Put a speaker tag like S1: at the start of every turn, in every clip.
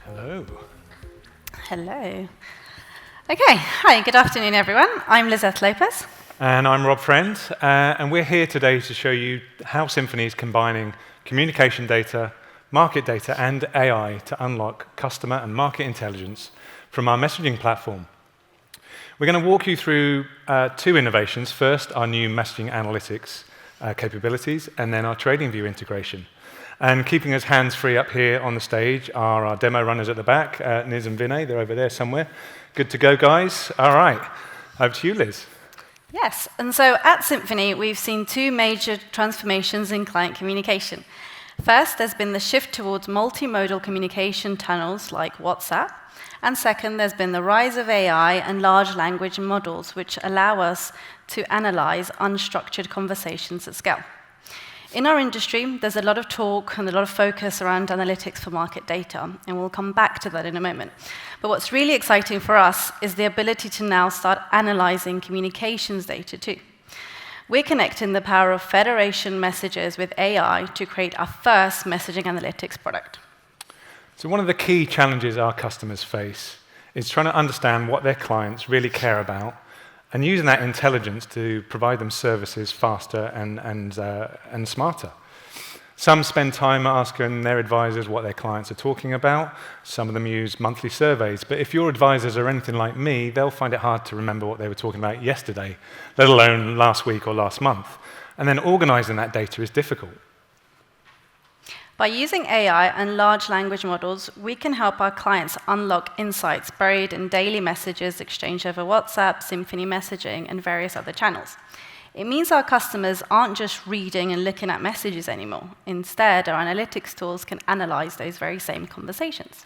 S1: Hello.
S2: Hello. Okay, hi, good afternoon, everyone. I'm Liseth Lopez.
S1: And I'm Rob Friend, and we're here today to show you how Symphony is combining communication data, market data, and AI to unlock customer and market intelligence from our messaging platform. We're going to walk you through two innovations. First, our new messaging analytics capabilities, and then our TradingView integration. And keeping us hands-free up here on the stage are our demo runners at the back, Niz and Vinay. They're over there somewhere. Good to go, guys. All right. Over to you, Liz.
S2: Yes, and so at Symphony, we've seen two major transformations in client communication. First, there's been the shift towards multimodal communication channels like WhatsApp. And second, there's been the rise of AI and large language models, which allow us to analyze unstructured conversations at scale. In our industry, there's a lot of talk and a lot of focus around analytics for market data, and we'll come back to that in a moment. But what's really exciting for us is the ability to now start analyzing communications data too. We're connecting the power of federation messages with AI to create our first messaging analytics product.
S1: So one of the key challenges our customers face is trying to understand what their clients really care about and using that intelligence to provide them services faster and smarter. Some spend time asking their advisors what their clients are talking about. Some of them use monthly surveys. But if your advisors are anything like me, they'll find it hard to remember what they were talking about yesterday, let alone last week or last month. And then organizing that data is difficult.
S2: By using AI and large language models, we can help our clients unlock insights buried in daily messages exchanged over WhatsApp, Symphony Messaging, and various other channels. It means our customers aren't just reading and looking at messages anymore. Instead, our analytics tools can analyze those very same conversations.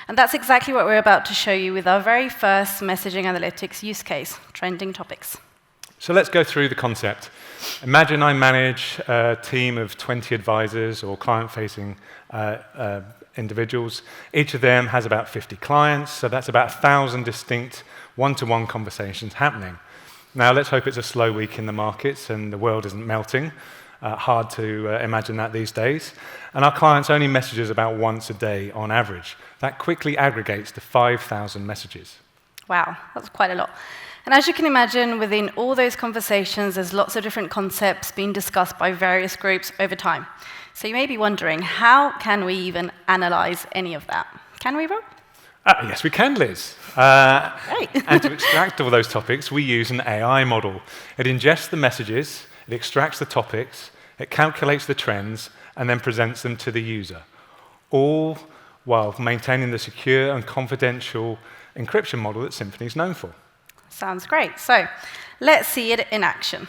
S2: And that's exactly what we're about to show you with our very first messaging analytics use case, trending topics.
S1: So let's go through the concept. Imagine I manage a team of 20 advisors or client-facing individuals. Each of them has about 50 clients, so that's about 1,000 distinct one-to-one conversations happening. Now, let's hope it's a slow week in the markets and the world isn't melting. Hard to imagine that these days. And our clients only message us about once a day on average. That quickly aggregates to 5,000 messages.
S2: Wow, that's quite a lot. And as you can imagine, within all those conversations, there's lots of different concepts being discussed by various groups over time. So you may be wondering, how can we even analyze any of that? Can we, Rob?
S1: Yes, we can, Liz.
S2: Great.
S1: And to extract all those topics, we use an AI model. It ingests the messages, it extracts the topics, it calculates the trends, and then presents them to the user, all while maintaining the secure and confidential encryption model that Symphony is known for.
S2: Sounds great. So let's see it in action.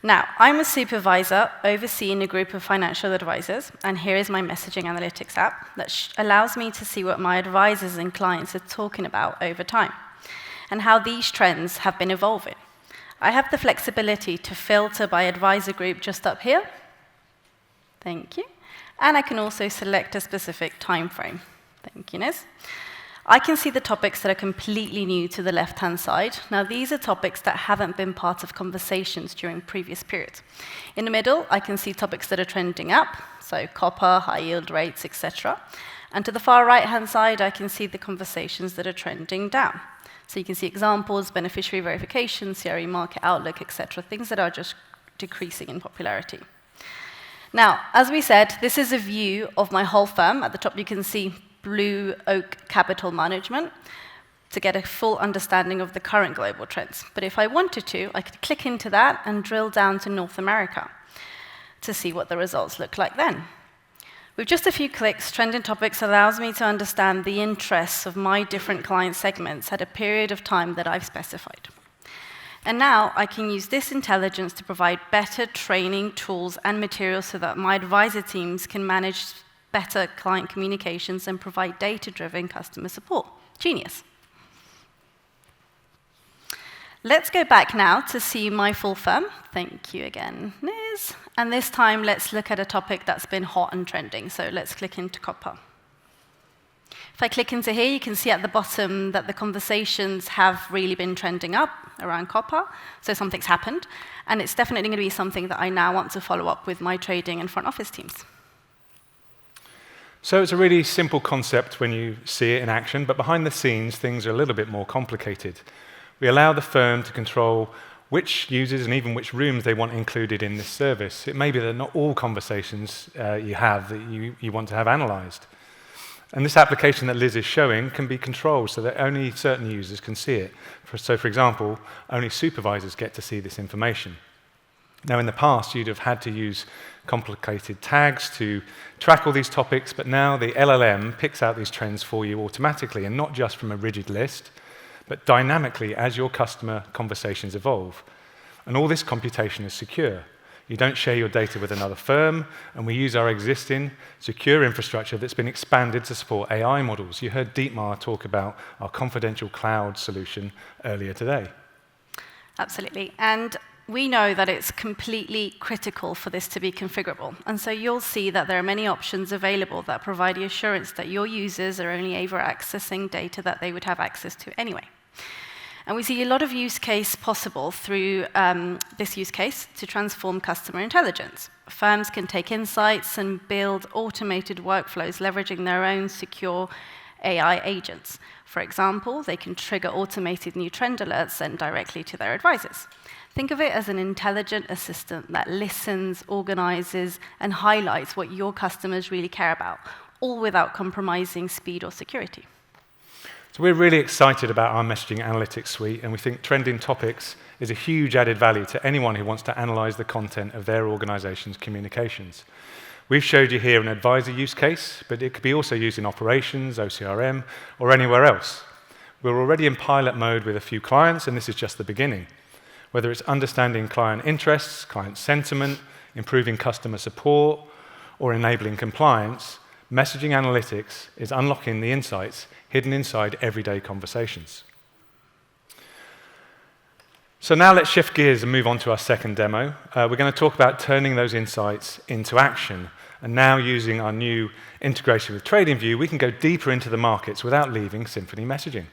S2: Now, I'm a supervisor overseeing a group of financial advisors, and here is my messaging analytics app that allows me to see what my advisors and clients are talking about over time and how these trends have been evolving. I have the flexibility to filter by advisor group just up here. Thank you. And I can also select a specific time frame. Thank you, Niz. I can see the topics that are completely new to the left-hand side. Now, these are topics that haven't been part of conversations during previous periods. In the middle, I can see topics that are trending up, so copper, high yield rates, etc. And to the far right-hand side, I can see the conversations that are trending down. So you can see examples, beneficiary verification, CRE market outlook, etc., things that are just decreasing in popularity. Now, as we said, this is a view of my whole firm. At the top, you can see Blue Oak Capital Management to get a full understanding of the current global trends. But if I wanted to, I could click into that and drill down to North America to see what the results look like then. With just a few clicks, Trending Topics allows me to understand the interests of my different client segments at a period of time that I've specified. And now I can use this intelligence to provide better training tools and materials so that my advisor teams can manage better client communications and provide data-driven customer support. Genius. Let's go back now to see my full firm. Thank you again, Niz. And this time, let's look at a topic that's been hot and trending. So let's click into copper. If I click into here, you can see at the bottom that the conversations have really been trending up around copper, so something's happened, and it's definitely going to be something that I now want to follow up with my trading and front office teams.
S1: So it's a really simple concept when you see it in action, but behind the scenes, things are a little bit more complicated. We allow the firm to control which users and even which rooms they want included in this service. It may be that not all conversations you have that you want to have analyzed. And this application that Liz is showing can be controlled so that only certain users can see it. So for example, only supervisors get to see this information. Now in the past, you'd have had to use complicated tags to track all these topics, but now the LLM picks out these trends for you automatically, and not just from a rigid list, but dynamically as your customer conversations evolve. And all this computation is secure. You don't share your data with another firm, and we use our existing secure infrastructure that's been expanded to support AI models. You heard Dietmar talk about our confidential cloud solution earlier today.
S2: Absolutely. And we know that it's completely critical for this to be configurable. And so you'll see that there are many options available that provide the assurance that your users are only ever accessing data that they would have access to anyway. And we see a lot of use case possible through this use case to transform customer intelligence. Firms can take insights and build automated workflows leveraging their own secure AI agents. For example, they can trigger automated new trend alerts sent directly to their advisors. Think of it as an intelligent assistant that listens, organizes, and highlights what your customers really care about, all without compromising speed or security.
S1: So we're really excited about our messaging analytics suite, and we think trending topics is a huge added value to anyone who wants to analyze the content of their organization's communications. We've showed you here an advisor use case, but it could be also used in operations, OCRM, or anywhere else. We're already in pilot mode with a few clients, and this is just the beginning. Whether it's understanding client interests, client sentiment, improving customer support, or enabling compliance, messaging analytics is unlocking the insights hidden inside everyday conversations. So now let's shift gears and move on to our second demo. We're going to talk about turning those insights into action. And now using our new integration with TradingView, we can go deeper into the markets without leaving Symphony Messaging.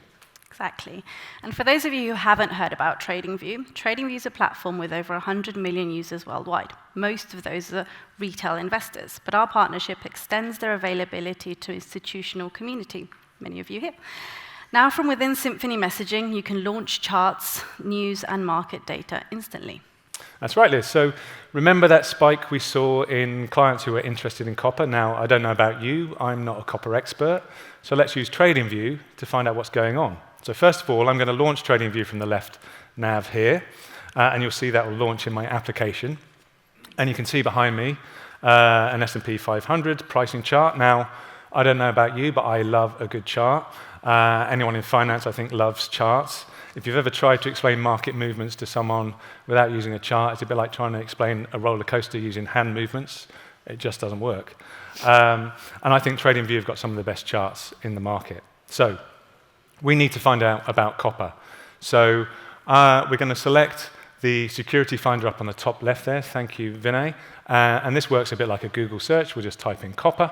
S2: Exactly. And for those of you who haven't heard about TradingView, TradingView is a platform with over 100 million users worldwide. Most of those are retail investors, but our partnership extends their availability to institutional community, many of you here. Now, from within Symphony Messaging, you can launch charts, news, and market data instantly.
S1: That's right, Liz. So remember that spike we saw in clients who were interested in copper? Now, I don't know about you. I'm not a copper expert. So let's use TradingView to find out what's going on. So first of all, I'm going to launch TradingView from the left nav here, and you'll see that will launch in my application. And you can see behind me an S&P 500 pricing chart. Now, I don't know about you, but I love a good chart. Anyone in finance, I think, loves charts. If you've ever tried to explain market movements to someone without using a chart, it's a bit like trying to explain a roller coaster using hand movements. It just doesn't work. And I think TradingView have got some of the best charts in the market. So we need to find out about copper. So we're going to select the security finder up on the top left there. Thank you, Vinay. And this works a bit like a Google search. We'll just type in copper,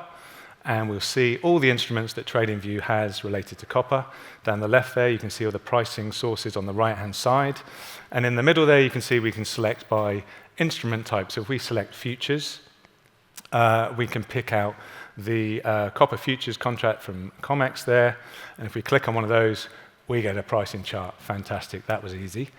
S1: and we'll see all the instruments that TradingView has related to copper. Down the left there, you can see all the pricing sources on the right-hand side. And in the middle there, you can see we can select by instrument type. So if we select futures, we can pick out the copper futures contract from COMEX there. And if we click on one of those, we get a pricing chart. Fantastic. That was easy.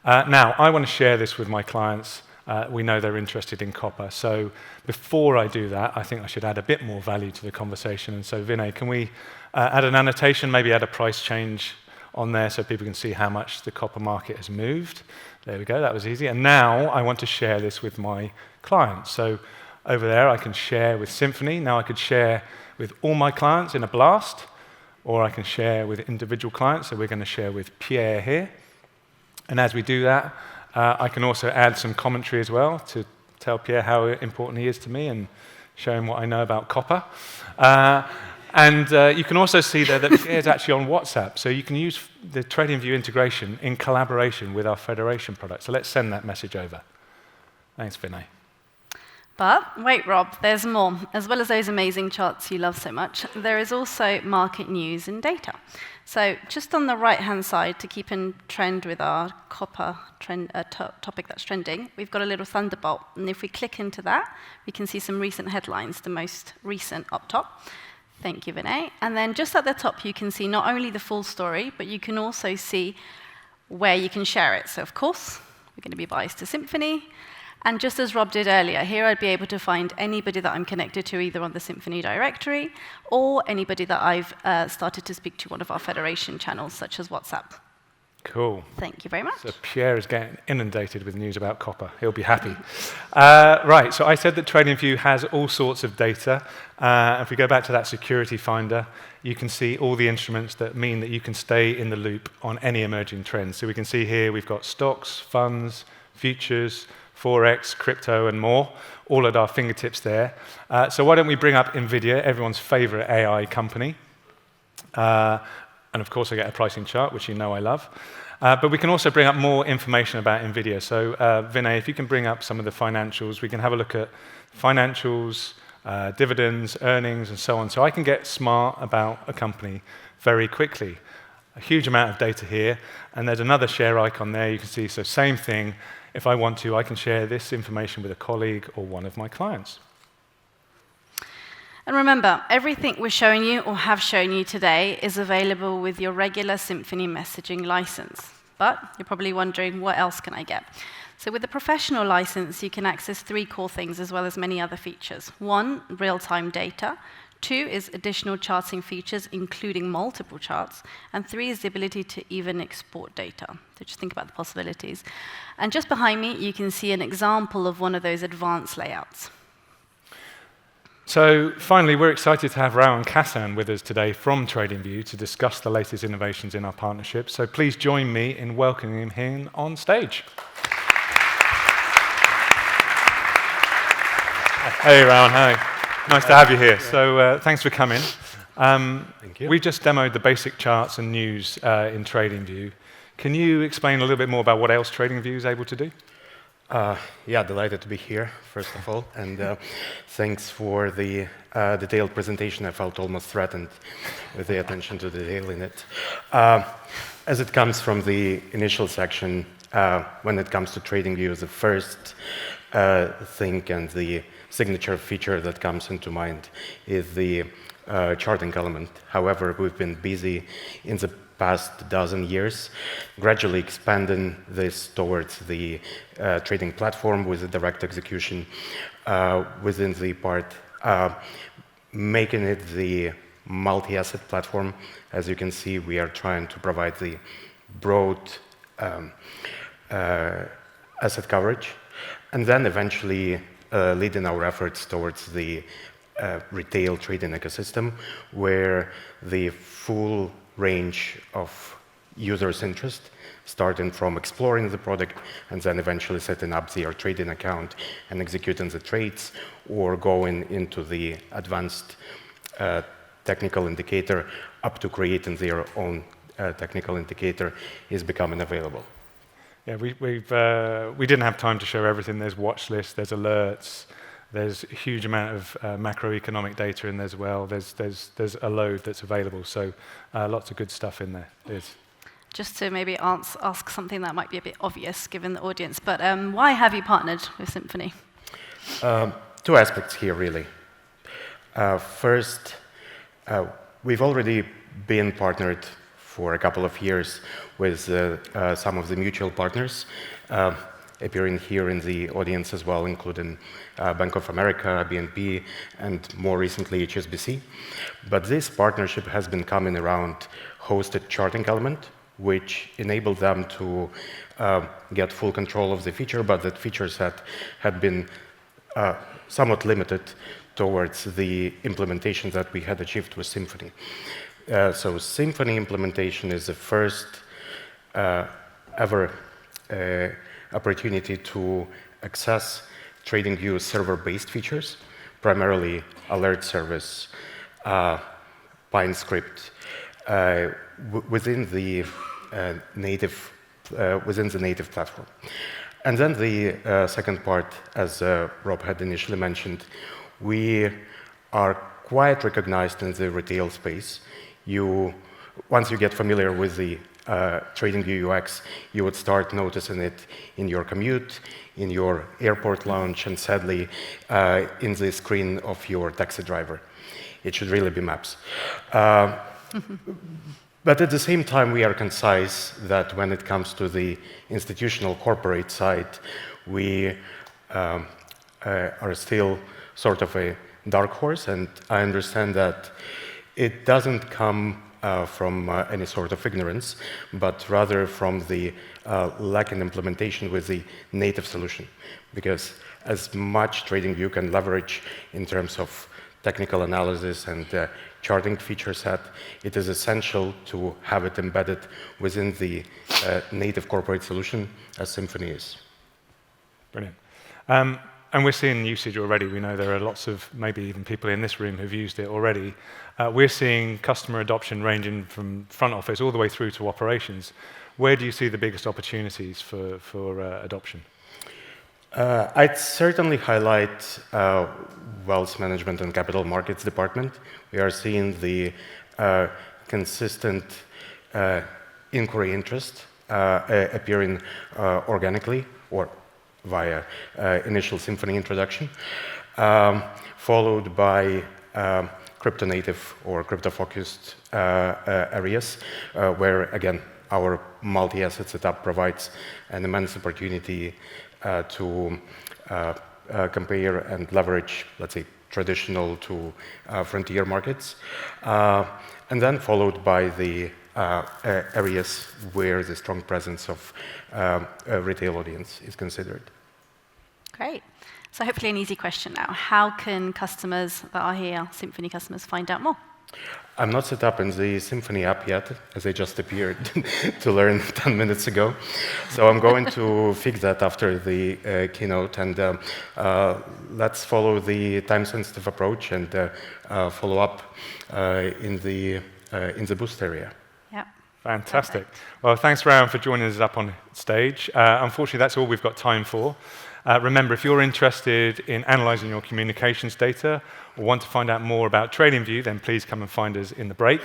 S1: Now, I want to share this with my clients. We know they're interested in copper. So before I do that, I think I should add a bit more value to the conversation. And so, Vinay, can we add an annotation, maybe add a price change on there so people can see how much the copper market has moved? There we go. That was easy. And now I want to share this with my clients. So over there, I can share with Symphony. Now I could share with all my clients in a blast, or I can share with individual clients. So we're going to share with Pierre here. And as we do that, I can also add some commentary as well to tell Pierre how important he is to me and show him what I know about copper. And you can also see there that Pierre is actually on WhatsApp. So you can use the TradingView integration in collaboration with our Federation product. So let's send that message over. Thanks, Vinay.
S2: But wait, Rob, there's more. As well as those amazing charts you love so much, there is also market news and data. So just on the right-hand side, to keep in trend with our copper trend, topic that's trending, we've got a little thunderbolt. And if we click into that, we can see some recent headlines, the most recent up top. Thank you, Vinay. And then just at the top, you can see not only the full story, but you can also see where you can share it. So of course, we're going to be biased to Symphony. And just as Rob did earlier, here I'd be able to find anybody that I'm connected to either on the Symphony directory or anybody that I've started to speak to one of our federation channels, such as WhatsApp.
S1: Cool.
S2: Thank you very much.
S1: So Pierre is getting inundated with news about copper. He'll be happy. Right, so I said that TradingView has all sorts of data. If we go back to that security finder, you can see all the instruments that mean that you can stay in the loop on any emerging trends. So we can see here we've got stocks, funds, futures, Forex, crypto, and more, all at our fingertips there. So why don't we bring up NVIDIA, everyone's favorite AI company. And of course, I get a pricing chart, which you know I love. But we can also bring up more information about NVIDIA. So Vinay, if you can bring up some of the financials, we can have a look at financials, dividends, earnings, and so on. So I can get smart about a company very quickly. A huge amount of data here. And there's another share icon there you can see. So same thing. If I want to, I can share this information with a colleague or one of my clients.
S2: And remember, everything we're showing you or have shown you today is available with your regular Symphony Messaging license. But you're probably wondering, what else can I get? So with the professional license, you can access 3 core things as well as many other features. 1, real-time data. 2 is additional charting features, including multiple charts. And 3 is the ability to even export data. So just think about the possibilities. And just behind me, you can see an example of one of those advanced layouts.
S1: So finally, we're excited to have Rauan Khassan with us today from TradingView to discuss the latest innovations in our partnership. So please join me in welcoming him on stage. Hey, Rauan, hi. Nice to have you here. So thanks for coming.
S3: Thank you.
S1: We just demoed the basic charts and news in TradingView. Can you explain a little bit more about what else TradingView is able to do?
S3: Yeah, delighted to be here, first of all. And thanks for the detailed presentation. I felt almost threatened with the attention to detail in it. As it comes from the initial section, when it comes to TradingView, the first thing and the signature feature that comes into mind is the charting element. However, we've been busy in the past dozen years, gradually expanding this towards the trading platform with a direct execution within the part, making it the multi-asset platform. As you can see, we are trying to provide the broad asset coverage, and then eventually leading our efforts towards the retail trading ecosystem, where the full range of users' interest, starting from exploring the product and then eventually setting up their trading account and executing the trades, or going into the advanced technical indicator up to creating their own technical indicator, is becoming available.
S1: Yeah, we didn't have time to show everything. There's watch lists, there's alerts, there's a huge amount of macroeconomic data in there as well. There's a load that's available, so lots of good stuff in there.
S2: Just to maybe ask something that might be a bit obvious given the audience, but why have you partnered with Symphony?
S3: 2 aspects here, really. First, we've already been partnered for a couple of years with some of the mutual partners appearing here in the audience as well, including Bank of America, BNP, and more recently HSBC. But this partnership has been coming around hosted charting element, which enabled them to get full control of the feature, but that feature set had been somewhat limited towards the implementation that we had achieved with Symphony. So Symphony implementation is the first ever opportunity to access TradingView server-based features, primarily alert service, Pine script, within the native platform. And then the second part, as Rob had initially mentioned, we are quite recognized in the retail space. Once you get familiar with the TradingView UX, you would start noticing it in your commute, in your airport lounge, and sadly, in the screen of your taxi driver. It should really be maps. But at the same time, we are concise that when it comes to the institutional corporate side, we are still sort of a dark horse, and I understand that it doesn't come from any sort of ignorance, but rather from the lack in implementation with the native solution. Because as much TradingView can leverage in terms of technical analysis and charting feature set, it is essential to have it embedded within the native corporate solution as Symphony is.
S1: Brilliant. And we're seeing usage already. We know there are lots of, maybe even people in this room who've used it already. We're seeing customer adoption ranging from front office all the way through to operations. Where do you see the biggest opportunities for adoption?
S3: I'd certainly highlight wealth management and capital markets department. We are seeing the consistent inquiry interest appearing organically or via initial Symphony introduction, followed by crypto-native or crypto-focused areas, where, again, our multi-asset setup provides an immense opportunity to compare and leverage, let's say, traditional to frontier markets, and then followed by the areas where the strong presence of a retail audience is considered.
S2: Great. So hopefully an easy question now. How can customers that are here, Symphony customers, find out more?
S3: I'm not set up in the Symphony app yet, as I just appeared to learn 10 minutes ago. So I'm going to fix that after the keynote, and let's follow the time-sensitive approach and follow up in the boost area.
S2: Yeah.
S1: Fantastic. Well, thanks, Rauan, for joining us up on stage. Unfortunately, that's all we've got time for. Remember, if you're interested in analyzing your communications data or want to find out more about TradingView, then please come and find us in the break.